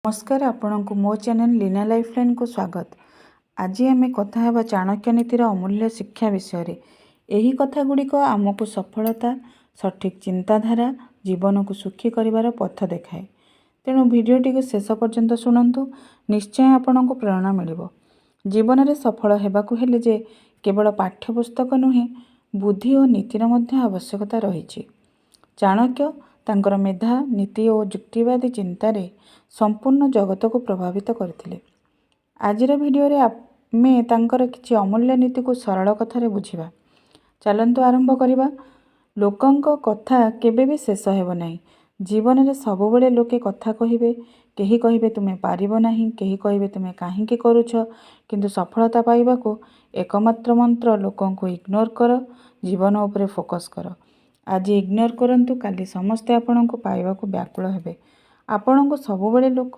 नमस्कार आपणको मो channel Leena lifeline को स्वागत। आज आम कथा हेबा चाणक्य नीतिर अमूल्य शिक्षा विषय रे। एही कथा गुड़िक आमको सफलता सठिक चिंताधारा जीवन को सुखी करिवार पथ देखाए। तेणु भिडियोटी को शेष पर्यंत शुणु, निश्चय आपण को प्रेरणा मिलिबो। जीवन में सफल हेबाकु हेले जे केवल पाठ्यपुस्तक नुहे, बुद्धि और नीतिर मध्य आवश्यकता रही। चाणक्य तांकर मेधा नीति और युक्तिवादी चिंतारे संपूर्ण जगत को प्रभावित करथिले। आजिर भिडियो रे आमे तांकर किछि अमूल्य नीति को सरल कथारे बुझिबा। चलंतु आरंभ करिबा। लोकंक कथा केबे भी शेष हेबो नाही। जीवन रे सब बेले लोके कथा कहिबे। केही कहिबे तुमे पारिबो नाही, केही कहिबे तुमे काहेकि करूछ, किंतु सफलता पाइबा को एकमात्र मंत्र लोकंको इग्नोर कर, जीवन उपरे फोकस कर। आज इग्नोर करंतु, काली समस्ते आपनको पाइबा को व्याकुल हेबे। आपनको सब बेले लोक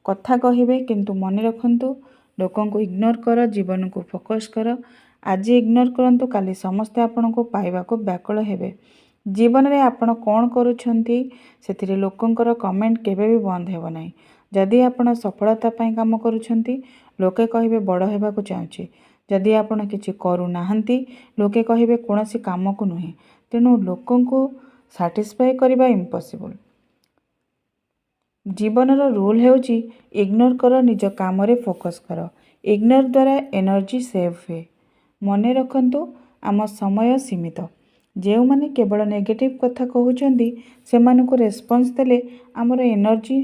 कथा कहिबे, किंतु मन रखंतु लोकंको इग्नोर कर, जीवन को फोकस कर। आज इग्नोर करंतु, काली समस्ते आपनको पाइबा को व्याकुल हेबे। जीवन रे आपण कोन करूछंती सेथिरे लोकंकर कमेंट केबे भी बंद हेबो नाही। जदि आपण सफलता पई काम करूछंती, लोके कहिबे बड़ हेबा को चाहूची। जदि आपण किछि करू नाहंती, लोके कहिबे कोनोसी काम को नुहे। तेणु लोकंको सैटिस्फाई करबा इम्पॉसिबल। जीवन रो रूल हेउची इग्नोर कर, निज काम रे फोकस कर। इग्नोर द्वारा एनर्जी सेव हुए। मने रखंतु आम समय सीमित। जो माने केवल नेगेटिव कथा कहउचंदी सेमानको रेस्पॉन्स देले आमर एनर्जी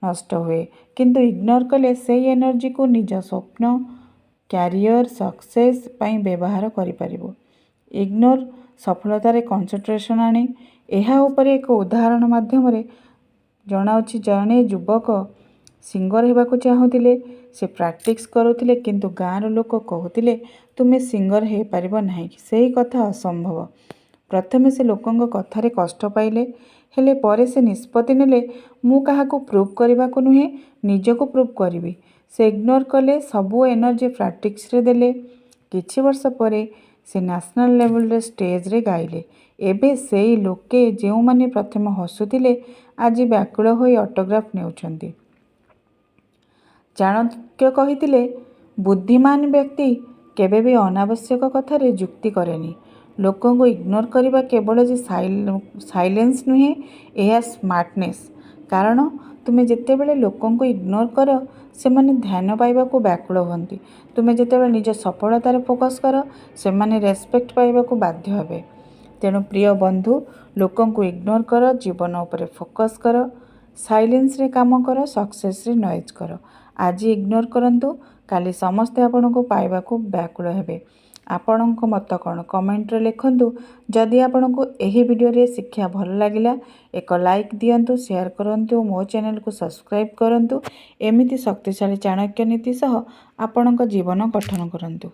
नष्ट हुए, किंतु इग्नोर कले सेही एनर्जी को निज स्वप्न, कैरियर, सक्सेस पई व्यवहार करि परिबो। इग्नोर सफलतारे कंसंट्रेशन आने। एहा उपरे एक उदाहरण माध्यम रे जणाउछि। जणे युवक सिंगर हेबाकु चाहुतिले। से प्रैक्टिस करुतिले, किंतु गाँर लोक कहूतिले तुमे सिंगर हे परिबो नाही, सेही कथा असंभव। प्रथमे से लोकंग कथारे कष्ट पाइले, हेले परे से निष्पत्ति नेले मु काहाकु प्रूव करबाकु नुहे, निजको प्रूव करिवि। से इग्नोर कले, सबु एनर्जी प्रैक्टिस रे देले। किछि वर्ष परे से नेशनल लेवल रे स्टेज रे गाइले। एबे सेही लोके जेउ माने प्रथमे हसुतिले आज व्याकुल होई ऑटोग्राफ नेउछंती। चाणक्य कहितिले, बुद्धिमान व्यक्ति केबे भी अनावश्यक कथारे युक्ति करेनी। लोकों को इग्नोर करबा केवल जे साइलेंस नुहे, एहा स्मार्टनेस। कारण तुमे जेते बेले लोकों को इग्नोर कर, से माने ध्यान पाइबा को व्याकुल होंती। तुमे जेते बेले निज सफलतार फोकस कर, से माने रेस्पेक्ट पाइबा को बाध्य हेबे। तेणु प्रिय बंधु, लोकों को इग्नोर कर, जीवन उपरे फोकस कर, साइलेंस रे काम कर, सक्सेस रे नॉइज कर। आज इग्नोर करंतु, काली समस्ते आपनको पाइबा को व्याकुल हेबे। आपणको मत कौन कमेंट रे लिखंतु। जदि आपनको एही वीडियो रे शिक्षा भल लागिला, एक लाइक दियंतु, शेयर करंतु, मो चैनल को सब्सक्राइब करंतु। एमिति शक्तिशाली चाणक्य नीति सह आपणको जीवन गठन करंतु।